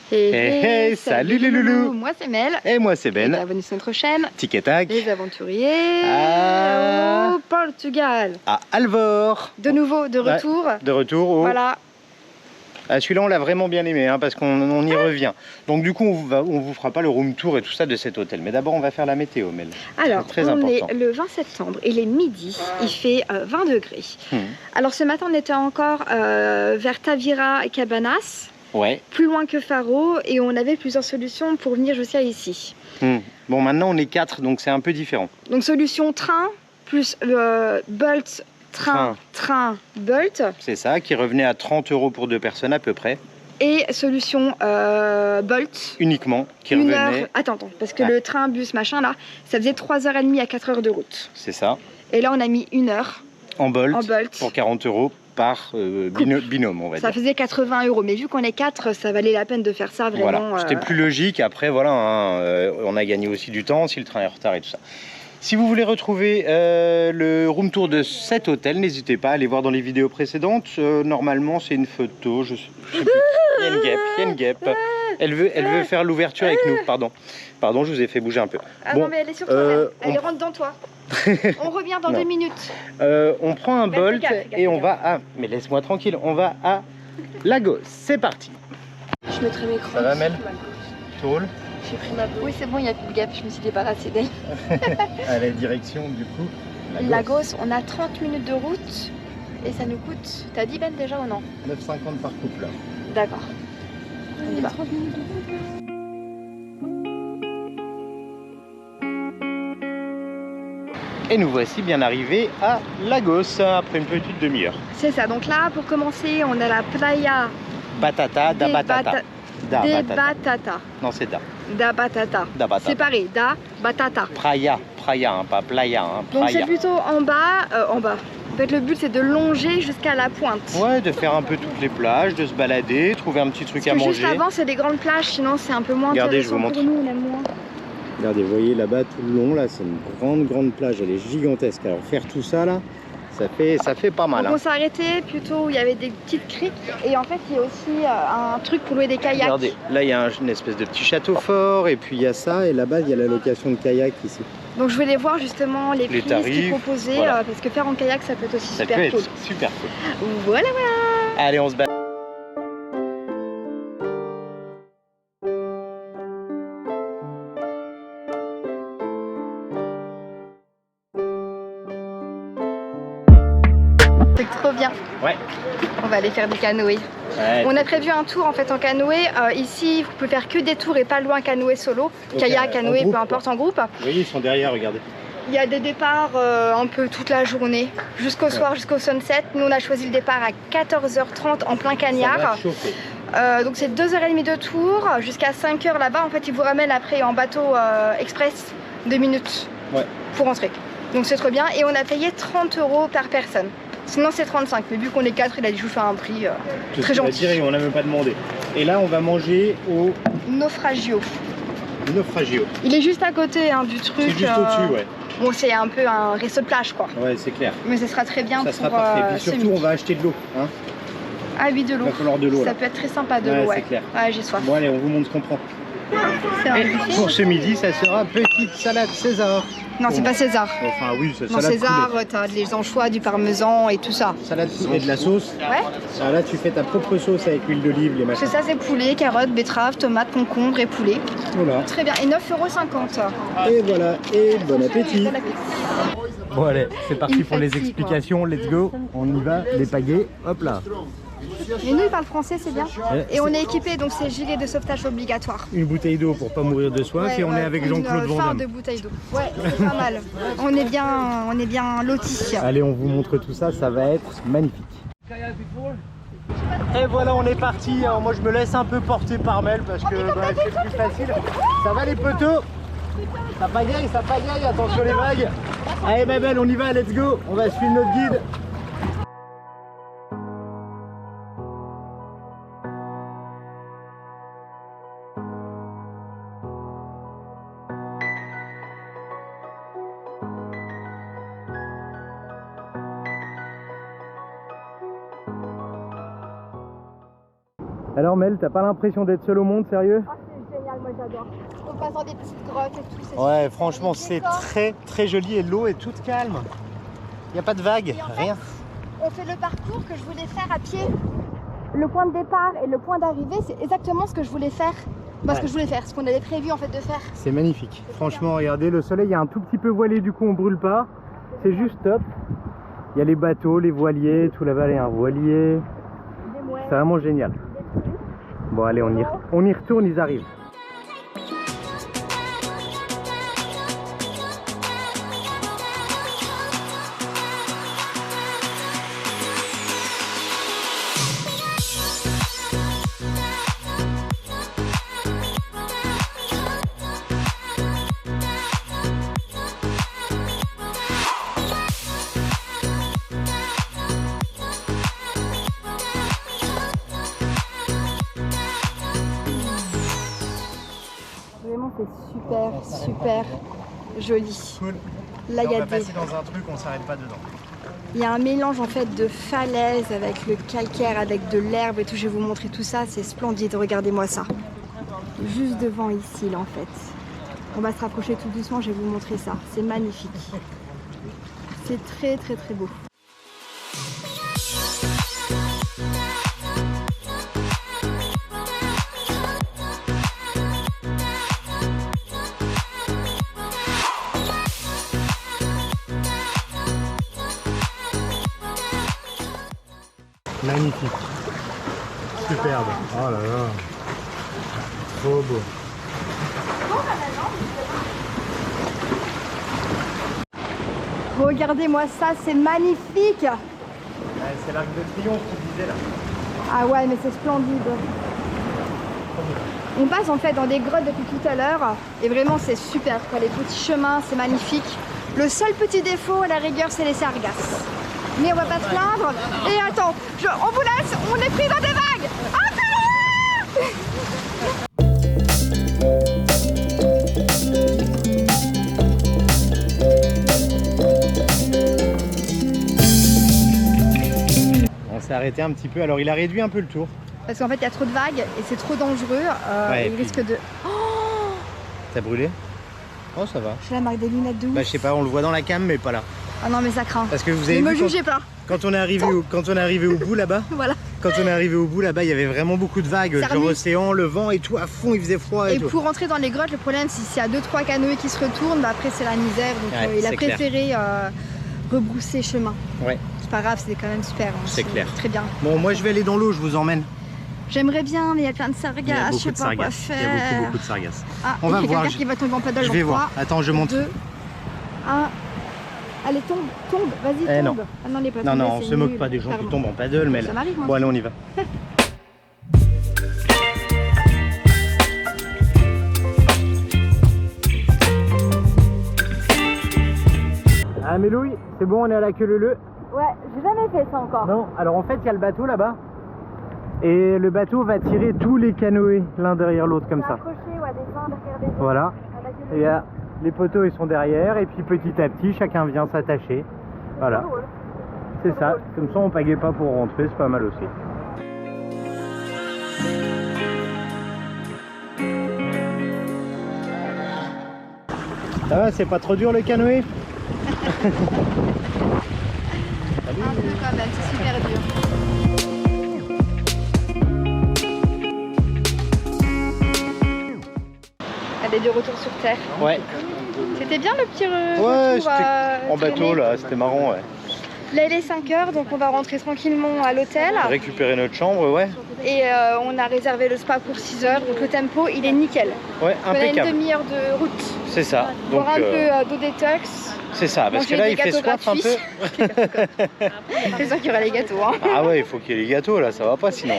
Hey, hey, salut les loulous. Moi c'est Mel. Et moi c'est Ben. Bienvenue sur notre chaîne. Tic et tac. Les aventuriers au Portugal. À Alvor. De nouveau, de retour. Ouais, de retour au... Voilà. Ah, celui-là on l'a vraiment bien aimé parce qu'on y revient. Donc du coup on vous fera pas le room tour et tout ça de cet hôtel. Mais d'abord on va faire la météo, Mel. Alors très on important. est le 20 septembre, il est midi, il fait 20 degrés. Alors ce matin on était encore vers Tavira et Cabanas. Ouais. Plus loin que Faro, et on avait plusieurs solutions pour venir jusqu'à ici. Bon, maintenant on est 4, donc c'est un peu différent. Donc solution train plus Bolt train Bolt. C'est ça, qui revenait à 30 € pour 2 personnes à peu près. Et solution Bolt. Uniquement, qui revenait... Attends, parce que le train, bus, machin là, ça faisait 3h30 à 4h de route. C'est ça. Et là on a mis 1 heure en Bolt pour 40 € par binôme, on va dire. Ça faisait 80 €, mais vu qu'on est 4, ça valait la peine de faire ça vraiment. Voilà, c'était plus logique. Après, voilà, on a gagné aussi du temps si le train est en retard et tout ça. Si vous voulez retrouver le room tour de cet hôtel, n'hésitez pas à aller voir dans les vidéos précédentes. Normalement, c'est une photo, je sais plus. Il y a une guêpe. Elle veut faire l'ouverture avec nous, pardon. Pardon, je vous ai fait bouger un peu. Ah bon, non, mais elle est sur toi, elle rentre dans toi. On revient dans 2 minutes. On prend un Bolt et on va à... Mais laisse-moi tranquille, on va à Lagos. C'est parti. Je mettrai mes crocs. Ça va, Mel? Tout roule? J'ai pris ma peau. Oui, c'est bon, il n'y a plus de gap, je me suis débarrassée d'elle. À la direction, du coup, Lagos, on a 30 minutes de route et ça nous coûte... T'as dit Ben déjà ou non? 9,50 par couple. D'accord. On y va. Et nous voici bien arrivés à Lagos après une petite demi-heure. C'est ça, donc là pour commencer on a la playa Batata da Batata. Da Batata. Non, c'est Da. Da Batata. C'est pareil, Da Batata. Praia, hein, pas playa. Hein, donc c'est plutôt en bas. En fait le but c'est de longer jusqu'à la pointe. Ouais, de faire un peu toutes les plages, de se balader, trouver un petit truc à manger. Juste avant c'est des grandes plages, sinon c'est un peu moins Regardez, je vous montre. Pour nous, on aime moins. Regardez, vous voyez là-bas tout le long, là c'est une grande plage, elle est gigantesque. Alors faire tout ça là, ça fait pas mal. Donc on s'est arrêté plutôt où il y avait des petites criques et en fait il y a aussi un truc pour louer des kayaks. Regardez, là il y a une espèce de petit château fort et puis il y a ça et là-bas il y a la location de kayak ici. Donc je voulais voir justement les prix, tarifs, ce qu'ils proposaient, voilà. Parce que faire en kayak ça peut être aussi super cool. Super cool. Voilà. Allez, on se bat. C'est trop bien. Ouais. On va aller faire du canoë. Ouais, on a prévu un tour en fait en canoë. Ici, vous pouvez faire que des tours et pas loin canoë solo. Kayak, canoë, peu importe, en groupe. Vous voyez, ils sont derrière, regardez. Il y a des départs un peu toute la journée, jusqu'au soir, jusqu'au sunset. Nous, on a choisi le départ à 14h30 en plein cagnard. Donc c'est 2h30 de tour, jusqu'à 5h là-bas. En fait, ils vous ramènent après en bateau express 2 minutes pour rentrer. Donc c'est trop bien. Et on a payé 30 € par personne. Sinon c'est 35, mais vu qu'on est 4, il a dit je vous fais un prix très gentil. On n'a même pas demandé. Et là on va manger au Naufragio. Naufragio. Il est juste à côté du truc. C'est juste au-dessus, ouais. Bon, c'est un peu un resto de plage quoi. Ouais, c'est clair. Mais ce sera très bien ça sera parfait. Puis surtout on va acheter de l'eau. Hein. Ah oui, de l'eau. Il va falloir de l'eau. Ça peut être très sympa de l'eau, c'est clair. Ouais, j'ai soif. Bon allez, on vous montre ce qu'on prend. Et pour ce midi, ça sera petite salade César. Non, c'est pas César. Enfin oui, c'est salade. Non, César, t'as des anchois, du parmesan et tout ça. Salade et de la sauce. Ouais. Alors là, tu fais ta propre sauce avec l'huile d'olive, les machins. C'est ça, c'est poulet, carottes, betteraves, tomates, concombre et poulet. Voilà. Très bien. Et 9,50 €. Et voilà. Et bon appétit. Bon appétit. Bon allez, c'est parti pour les explications. Let's go. On y va. Les pagaies. Hop là. Mais nous, ils parlent français, c'est bien. Et on est équipé, donc c'est gilet de sauvetage obligatoire. Une bouteille d'eau pour pas mourir de soif et on est avec Jean-Claude Van Damme. De bouteille d'eau. Ouais, c'est pas mal. On est bien lotis. Allez, on vous montre tout ça, ça va être magnifique. Et voilà, on est parti. Alors moi, je me laisse un peu porter par Mel parce que c'est plus facile. Ça va les poteaux? Ça pagaille, attention les vagues. Allez ma belle, on y va, let's go. On va suivre notre guide. Alors Mel, t'as pas l'impression d'être seul au monde, sérieux? Ah, c'est génial, moi j'adore. On passe dans des petites grottes et tout. Ouais, super. franchement, c'est très joli et l'eau est toute calme. Il n'y a pas de vagues, Et en fait, rien. on fait le parcours que je voulais faire à pied. Le point de départ et le point d'arrivée, c'est exactement ce que je voulais faire. Bah, ce que je voulais faire, ce qu'on avait prévu en fait de faire. C'est magnifique. Franchement, regardez, le soleil est un tout petit peu voilé, du coup on brûle pas. C'est juste top. Il y a les bateaux, les voiliers, tout là-bas il y a un voilier. C'est vraiment génial. Bon allez, on y retourne, ils arrivent. Vraiment, c'est super joli. Cool. Là, il y a dans un truc, on s'arrête pas dedans. il y a un mélange en fait de falaises avec le calcaire, avec de l'herbe et tout. Je vais vous montrer tout ça, c'est splendide. Regardez-moi ça. Juste devant ici, là en fait. On va se rapprocher tout doucement, je vais vous montrer ça. C'est magnifique. C'est très beau. Magnifique. Superbe. Oh là là. Trop beau. Regardez-moi ça, c'est magnifique. C'est l'Arc de Triomphe qui disait là. Ah ouais, mais c'est splendide. On passe en fait dans des grottes depuis tout à l'heure et vraiment c'est super. Quoi. Les petits chemins, c'est magnifique. Le seul petit défaut à la rigueur, c'est les sargasses. Mais on va pas se plaindre. Et attends, on vous laisse, on est pris dans des vagues. On s'est arrêté un petit peu, alors il a réduit un peu le tour. Parce qu'en fait, il y a trop de vagues et c'est trop dangereux. Ouais, il risque de... Oh, T'as brûlé? Oh ça va. j'ai la marque des lunettes de ouf. Bah je sais pas, on le voit dans la cam mais pas là. Ah non mais ça craint. Parce que vous Ne avez me vu jugez pas. quand on est arrivé au bout là-bas, Voilà. quand on est arrivé au bout là-bas, il y avait vraiment beaucoup de vagues, Ça genre remue. océan, le vent et tout à fond, il faisait froid et, Et tout. pour rentrer dans les grottes, le problème c'est s'il y a 2-3 canoës qui se retournent, bah après c'est la misère. Donc Ouais, il a c'est clair. préféré rebrousser chemin. Ouais. C'est pas grave, c'est quand même super. Hein, C'est clair. Très bien. Bon, moi je vais aller dans l'eau, je vous emmène. J'aimerais bien, mais il y a plein de Il y a sargasses, je beaucoup sais de pas quoi sargasses. Il y faire. a beaucoup de sargasses. Ah, On va il y a voir, quelqu'un qui va tomber en paddle. Je vais voir. Attends, je monte. 2, 1. Allez, tombe, vas-y, tombe. non. Ah non, les pas Non, tombés, non, on c'est se moque nul. pas des gens qui Pardon. tombent en paddle, mais Ça là. m'arrive, moi Bon, aussi. allez, on y va. Ah, mais Louis, c'est bon, on est à la queue leu. Ouais, j'ai jamais fait ça encore. Non, alors en fait, il y a le bateau là-bas. Et le bateau va tirer tous les canoës l'un derrière l'autre comme ça. Accroché, ouais, des gens derrière des gens. Voilà. Avec Et il y a les poteaux, ils sont derrière. Et puis petit à petit, chacun vient s'attacher. Voilà. C'est ça. Comme ça, on pagaie pas pour rentrer. C'est pas mal aussi. Ça va, c'est pas trop dur le canoë? Un peu quand même, c'est super dur. Allez, de retour sur Terre. Ouais. C'était bien le petit Ouais, retour en bateau traîné. là, c'était marrant, ouais. Là, il est 5 h, donc on va rentrer tranquillement à l'hôtel. Récupérer notre chambre, ouais. Et on a réservé le spa pour 6 h, donc le tempo, il est nickel. Ouais, On a une impeccable. demi-heure de route. C'est ça. Donc, Boire un peu d'eau détox. c'est ça, parce que manger là, des il fait gâteaux soif un gratuits. peu. C'est sûr qu'il y aura les gâteaux. Hein. Ah ouais, il faut qu'il y ait les gâteaux là, ça va pas sinon.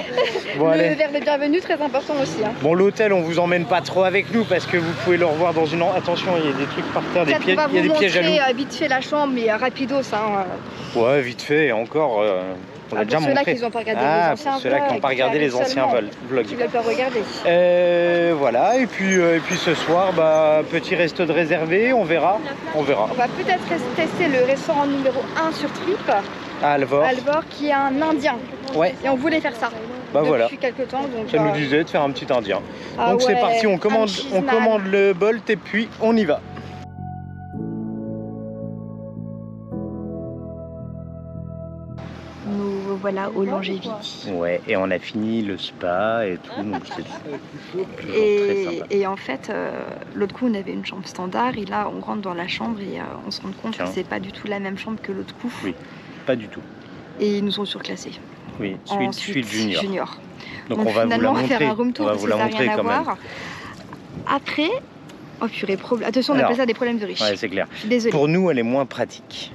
Bon, Le allez. verre de bienvenue, très important aussi. Hein. Bon, l'hôtel, on vous emmène pas trop avec nous parce que vous pouvez le revoir dans une. Attention, il y a des trucs par terre, Peut-être qu'on va il y a vous des pièges à loups. montrer vite fait la chambre, mais rapidos. Hein. Ouais, vite fait, et encore, on l'a déjà Pour ceux-là montré. qui n'ont pas regardé les anciens pour ceux-là qui n'ont pas regardé les anciens vlogs. Qui veulent pas regarder. Voilà, et puis ce soir, bah, petit resto de réservé, on verra. On va peut-être tester le restaurant numéro 1 sur Trip, À Alvor. Alvor, qui est un Indien. Ouais. Et on voulait faire ça. Bah depuis voilà. quelques temps. Donc, Ça nous disait de faire un petit indien. ah Donc c'est ouais, parti, on un commande cheeseman. le Bolt et puis on y va. Nous voilà au Longevity. Ouais, et on a fini le spa et tout, donc c'est toujours très sympa. Et en fait, l'autre coup, on avait une chambre standard et là, on rentre dans la chambre et on se rend compte Tiens. que c'est pas du tout la même chambre que l'autre coup. Oui, pas du tout. Et ils nous ont surclassés. Oui, En suite junior. Donc on va vous la finalement, on va montrer. faire un room tour On va parce vous que la ça n'a montrer rien à quand même. voir. Après, oh purée, attention, on Alors, appelle ça des problèmes de riches. Ouais, c'est clair. Je suis désolée. Pour nous, elle est moins pratique.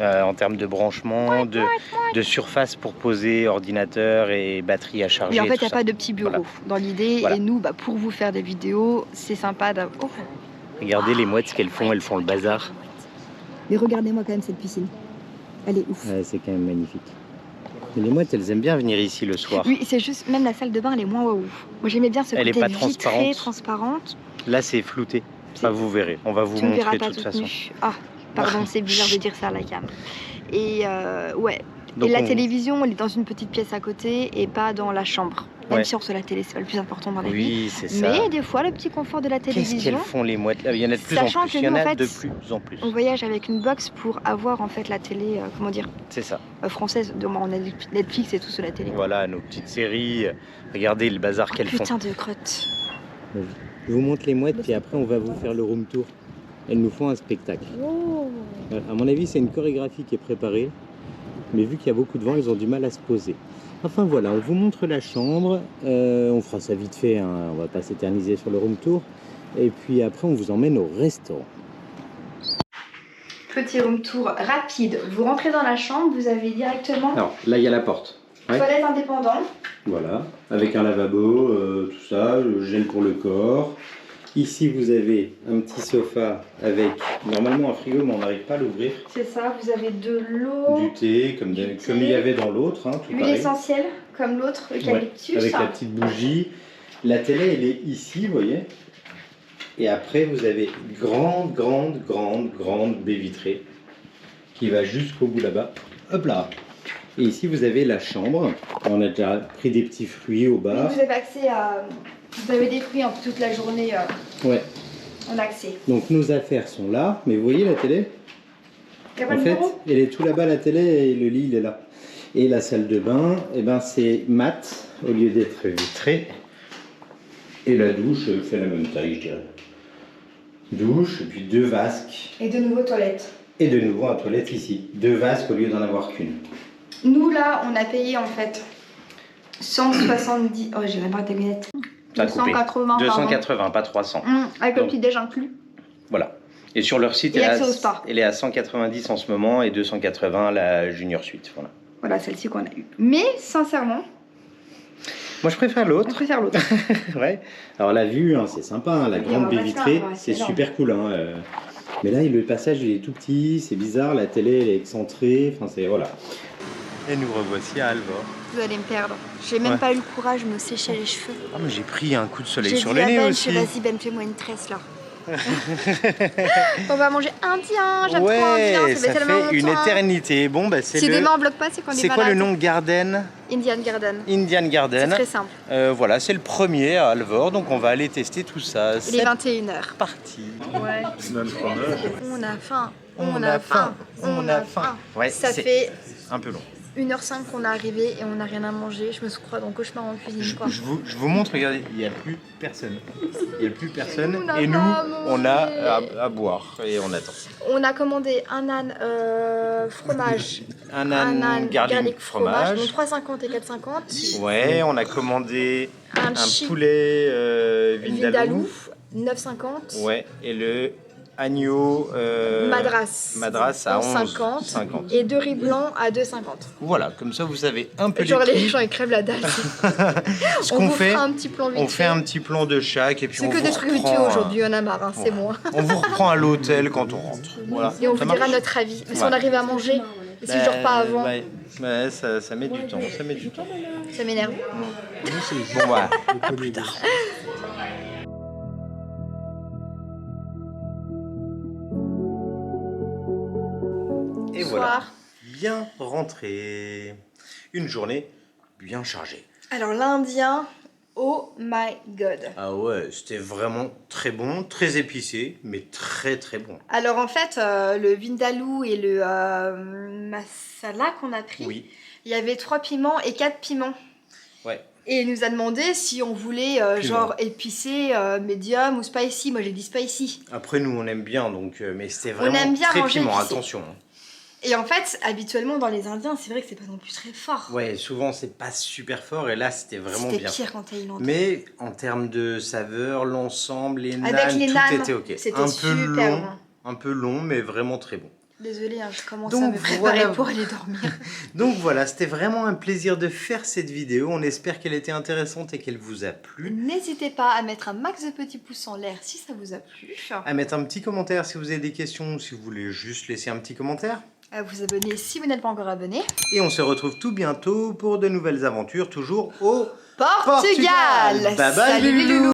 En termes de branchement, de surface pour poser ordinateur et batterie à charger. Et en fait, il tout n'y a ça. pas de petit bureau Voilà. dans l'idée. Voilà. Et nous, pour vous faire des vidéos, c'est sympa d'avoir... Oh. Regardez les mouettes, ce qu'elles font le bazar. Mais regardez-moi quand même cette piscine. Elle est ouf. Ouais, c'est quand même magnifique. Mais les mouettes, elles aiment bien venir ici le soir. Oui, c'est juste, même la salle de bain, elle est moins waouh. Moi, j'aimais bien ce Elle est côté pas vitré, transparente. Là, c'est flouté. Bah, vous verrez. On va vous Tu me verras montrer de pas toute toute façon. nue. Ah, pardon, c'est bizarre de dire ça à la cam. Et ouais. Donc et la télévision, elle est dans une petite pièce à côté et pas dans la chambre. Même Ouais. si on reçoit la télé, c'est pas le plus important dans la vie. Oui, c'est ça. Mais des fois, le petit confort de la Qu'est-ce télévision. qu'elles font les mouettes? Il y en a de plus en Sachant plus. que Il y en nous, en a fait, de plus en plus. On voyage avec une box pour avoir en fait la télé, comment dire, C'est ça. française. Donc, on a Netflix et tout sur la télé. Voilà nos petites séries. Regardez le bazar qu'elles font. Putain de crotte. Je vous montre les mouettes, puis après on va vous faire le room tour. Elles nous font un spectacle. Oh. À mon avis, c'est une chorégraphie qui est préparée. Mais vu qu'il y a beaucoup de vent, ils ont du mal à se poser. Enfin voilà, on vous montre la chambre. On fera ça vite fait, hein. On va pas s'éterniser sur le room tour. Et puis après, on vous emmène au restaurant. Petit room tour rapide. Vous rentrez dans la chambre, vous avez directement Alors là, il y a la porte. Ouais. toilette indépendante. Voilà, avec un lavabo, tout ça, le gel pour le corps. Ici, vous avez un petit sofa avec normalement un frigo, mais on n'arrive pas à l'ouvrir. C'est ça, vous avez de l'eau, Du thé, comme il y avait dans l'autre, hein, tout huile pareil. essentielle, comme l'autre, eucalyptus. Ouais, avec la petite bougie. La télé, elle est ici, vous voyez. Et après, vous avez grande baie vitrée qui va jusqu'au bout là-bas. Hop là. Et ici, vous avez la chambre. On a déjà pris des petits fruits au bar. Vous avez accès à... Vous avez des fruits toute la journée Ouais. en accès. Donc nos affaires sont là. Mais vous voyez la télé? Il n'y a pas En de fait, bureau? elle est tout là-bas, la télé, et le lit, il est là. Et la salle de bain, eh ben, c'est mat au lieu d'être vitré. Et la douche fait la même taille, je dirais. Douche, et puis 2 vasques. Et de nouveau toilette. Et de nouveau un toilette ici. 2 vasques au lieu d'en avoir qu'une. Nous là, on a payé en fait 170... Oh, j'ai même pas de lunettes. Ça a coupé. 280, 280, pas 300. avec le Donc, petit déj inclus. Voilà. Et sur leur site, Et elle, accès au spa. elle est à 190 en ce moment et 280 la Junior Suite. Voilà. Voilà, celle-ci qu'on a eue. Mais sincèrement, Moi, je préfère on l'autre. préfère l'autre. Ouais. Alors la vue, hein, c'est sympa, hein, la grande baie vitrée, c'est énorme. super cool. Hein, mais là, le passage il est tout petit, c'est bizarre, la télé elle est excentrée, enfin c'est voilà. Et nous revoici à Alvord. Vous allez me perdre. J'ai même Ouais. pas eu le courage de me sécher les cheveux. Ah, mais j'ai pris un coup de soleil J'ai sur dit le à nez Ben, aussi. vas-y Ben, fais-moi une tresse là. On va manger indien, j'aime trop Ouais, indien, ça fait tellement fait une longtemps. éternité. Bon, bah c'est Si le. demain on bloque pas, c'est qu'on est C'est quoi le nom? Garden? Indian Garden. Indian C'est Garden. très simple. Voilà, c'est le premier à Alvord, donc on va aller tester tout ça. Il est C'est 21h. parti. Ouais. On a faim. On a faim. Ouais, Ça c'est fait un peu long. 1h05 qu'on est arrivé et on n'a rien à manger. Je me suis crois dans cauchemar en cuisine quoi. Je vous montre, regardez, il n'y a plus personne. Il n'y a plus personne. On n'a Et nous, pas à on a manger. à boire et on attend. On a commandé un âne fromage. Un âne garlic fromage. Donc 3,50 et 4,50. Ouais, on a commandé un chic poulet vindaloo. Vindaloo, 9,50. Ouais, et le agneau Madras à 11,50. 11,50. Et 2 riz blancs à 2,50. Voilà, comme ça vous savez un peu Genre les les prix. gens ils crèvent la dalle. Ce On qu'on vous fait, fera un petit plan vite on fait fait. un petit plan de chaque et puis C'est on que vous des trucs vite fait reprend, aujourd'hui, on a marre, hein, c'est moi. on vous reprend à l'hôtel quand on rentre. Voilà. Et on Ça vous dira marche notre avis. Mais si Ouais. on arrive à manger, et si je dors pas avant, Ouais, ça met du temps, ça met du temps. ça m'énerve. Bon voilà, à plus tard. Et voilà, Bonsoir. bien rentré. Une journée bien chargée. Alors l'indien, oh my god. Ah ouais, c'était vraiment très bon, très épicé, mais très très bon. Alors en fait, le vindaloo et le masala qu'on a pris, Oui. il y avait 3 piments et 4 piments. Ouais. Et il nous a demandé si on voulait genre épicé, médium ou spicy. Moi j'ai dit spicy. Après nous on aime bien donc, mais c'était vraiment aime bien très manger piment, épicé. attention. Et en fait, habituellement dans les Indiens, c'est vrai que c'est pas non plus très fort. Ouais, souvent c'est pas super fort et là c'était vraiment bien. C'était pire en Thaïlande. Mais en termes de saveur, l'ensemble, les naans, Avec les naans, tout était ok. c'était super bon. Un peu long, mais vraiment très bon. Désolée, hein, je commence Donc, à me préparer voilà. pour aller dormir. Donc voilà, c'était vraiment un plaisir de faire cette vidéo. On espère qu'elle était intéressante et qu'elle vous a plu. N'hésitez pas à mettre un max de petits pouces en l'air si ça vous a plu. À mettre un petit commentaire si vous avez des questions ou si vous voulez juste laisser un petit commentaire. À vous abonner si vous n'êtes pas encore abonné. Et on se retrouve tout bientôt pour de nouvelles aventures, toujours au Portugal. Bye bye Salut les les loulous.